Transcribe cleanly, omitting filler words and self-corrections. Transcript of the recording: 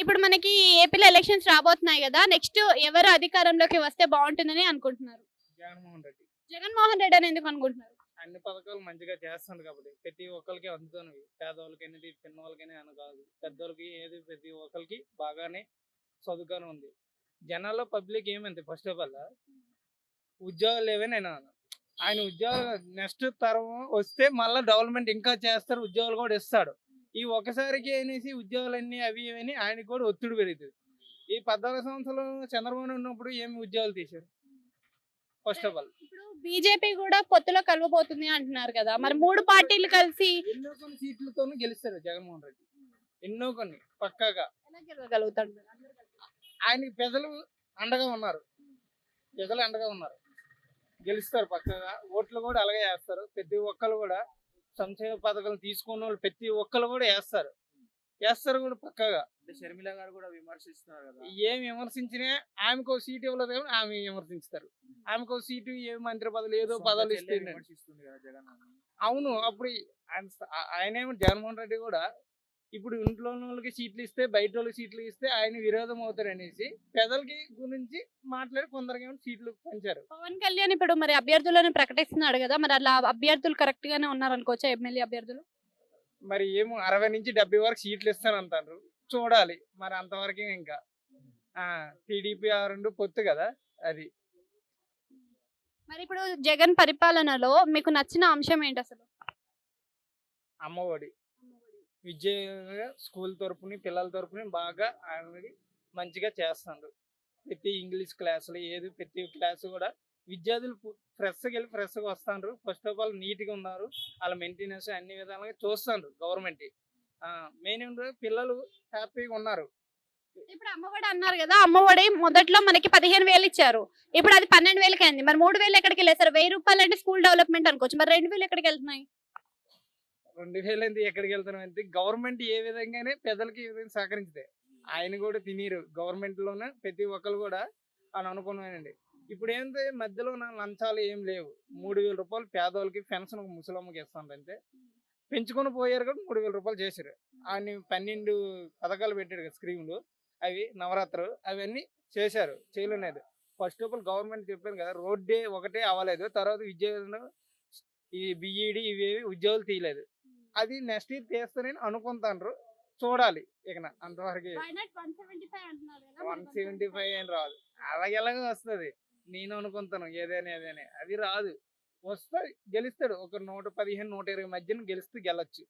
ఇప్పుడు మనకి ఏపీలో ఎలక్షన్స్ రాబోతున్నాయి కదా, నెక్స్ట్ ఎవరు అధికారంలోకి వస్తే బాగుంటుందని అనుకుంటున్నారు? జగన్మోహన్ రెడ్డి జగన్మోహన్ రెడ్డి అని ఎందుకు అనుకుంటున్నారు? అన్ని పథకాలు మంచిగా చేస్తుంది కాబట్టి ప్రతి ఒక్కరికి అందుతున్నవి, పేదవాళ్ళకైనది చిన్నవాళ్ళకైనా అని కాదు, పెద్దోళ్ళకి ఏది ప్రతి ఒక్కరికి బాగానే సదుపాయం ఉంది. జనాల్లో పబ్లిక్ ఏమంది ఫస్ట్ ఆఫ్ ఆల్ ఉద్యోగాలు లేవని నేను అన్నాను. ఆయన ఉద్యోగాలు నెక్స్ట్ తరం వస్తే మళ్ళీ డెవలప్మెంట్ ఇంకా చేస్తారు, ఉద్యోగాలు కూడా ఇస్తాడు. ఈ ఒకసారికి అనేసి ఉద్యోగాలన్నీ అవి ఇవి అని ఆయనకి కూడా ఒత్తిడి పెరుగుతుంది. ఈ 14 సంవత్సరాలు చంద్రబాబు ఉన్నప్పుడు ఏమి ఉద్యోగాలు తీశారు ఫస్ట్ ఆఫ్ ఆల్. ఇప్పుడు బీజేపీ కూడా పొత్తులో కలవబోతుంది అంటున్నారు కదా, మరి మూడు పార్టీలు కలిసి ఎన్నో కొన్ని సీట్లతోనూ గెలుస్తాడు జగన్మోహన్ రెడ్డి, ఎన్నో కొన్ని పక్కాగా. ఎలా గెలవగలుగుతాడు? ఆయనకి ప్రజలు అండగా ఉన్నారు, ప్రజలు అండగా ఉన్నారు, గెలుస్తారు పక్కగా. ఓట్లు కూడా అలాగే వేస్తారు. ప్రతి ఒక్కరు కూడా సంక్షేమ పథకాలు తీసుకున్న వాళ్ళు ప్రతి ఒక్కరు కూడా వేస్తారు కూడా పక్కగా. అంటే షర్మిల గారు కూడా విమర్శిస్తున్నారు కదా. ఏం విమర్శించినా ఆమెకు సీట్ ఇవ్వలేదు కానీ ఆమె విమర్శిస్తారు. ఆమెకు సీటు ఏ మంత్రి పదవులు ఏదో సొంత పదవులు చెల్లె ఇస్తే విమర్శిస్తుంది కదా జగన్ అని. అవును. అప్పుడు ఆయనేమో జగన్మోహన్ రెడ్డి కూడా ఇప్పుడు ఇంట్లో ఉన్న వాళ్ళకి సీట్లు ఇస్తే బయట వాళ్ళకి సీట్లు ఇస్తే ఆయన విరోధం అవుతారు అనేసి ప్రజలకి గురించి మాట్లాడి కొందరికి ఏమో సీట్లు పెంచారు. పవన్ కళ్యాణ్ ఇప్పుడు మరి అభ్యర్థులను ప్రకటిస్తున్నాడు కదా, మరి అలా అభ్యర్థులు కరెక్ట్ గానే ఉన్నారు అనుకోవచ్చా? ఎమ్మెల్యే అభ్యర్థులు మరి ఏమో 60 నుంచి 70 వరకు సీట్లు ఇస్తానంటారు, చూడాలి మరి అంతవరకు. ఇంకా టీడీపీ ఆ రెండు పొత్తు కదా అది. మరి ఇప్పుడు జగన్ పరిపాలనలో మీకు నచ్చిన అంశం ఏంటి అసలు? అమ్మఒడి విద్య స్కూల్ తరపుని పిల్లల తరపుని బాగా ఆమెకి మంచిగా చేస్తాడు. ప్రతి ఇంగ్లీష్ క్లాసులు ఏది ప్రతి క్లాసు కూడా విద్యార్థులు ఫ్రెష్గా వెళ్ళి ఫ్రెష్గా వస్తాడు. ఫస్ట్ ఆఫ్ ఆల్ నీట్గా ఉన్నారు, వాళ్ళ మెయింటెనెన్స్ అన్ని విధాలుగా చూస్తాడు గవర్నమెంట్. మెయిన్ పిల్లలు హ్యాపీగా ఉన్నారు. ఇప్పుడు అమ్మఒడి అన్నారు కదా, అమ్మఒడి మొదట్లో మనకి 15,000 ఇచ్చారు, ఇప్పుడు అది 12,000కి అయింది. మరి 3,000 ఎక్కడికి వెళ్ళేసారు? 1,000 రూపాయలు అంటే స్కూల్ డెవలప్మెంట్ అనుకోవచ్చు, మరి 2,000 ఎక్కడికి వెళ్తున్నాయి? 2000 ఎక్కడికి వెళ్తున్నాం అంటే గవర్నమెంట్ ఏ విధంగానే పెద్దలకి ఏ విధంగా సహకరించితే ఆయన కూడా తినీరు. గవర్నమెంట్ లోనే ప్రతి ఒక్కరు కూడా అని అనుకున్నానండి. ఇప్పుడు ఏంటంటే మధ్యలో నా లంచాలు ఏం లేవు. 3,000 రూపాయలు పేదవాళ్ళకి పెన్షన్ ఒక ముసలమ్మకి ఇస్తానంటే పెంచుకొని పోయారు కూడా 3,000 రూపాయలు చేశారు. ఆయన 12 పథకాలు పెట్టాడు కదా స్కీములు, అవి నవరాత్రులు అవన్నీ చేశారు, చేయలేదు. ఫస్ట్ ఆఫ్ ఆల్ గవర్నమెంట్ చెప్పాను కదా, రోడ్డే ఒకటే అవ్వలేదు. తర్వాత విద్య ఈ బిఈడి ఇవేవి ఉద్యోగాలు తీయలేదు. అది నెక్స్ట్ ఇయర్ తీస్తారని అనుకుంటాను, చూడాలి. ఇక అంతవరకు 175 అని రాదు, అలాగెలాగో వస్తుంది. నేను అనుకుంటాను ఏదైనా అది రాదు, వస్తే గెలుస్తాడు. ఒక 115, 120 మధ్యన గెలిస్తే గెలచ్చు.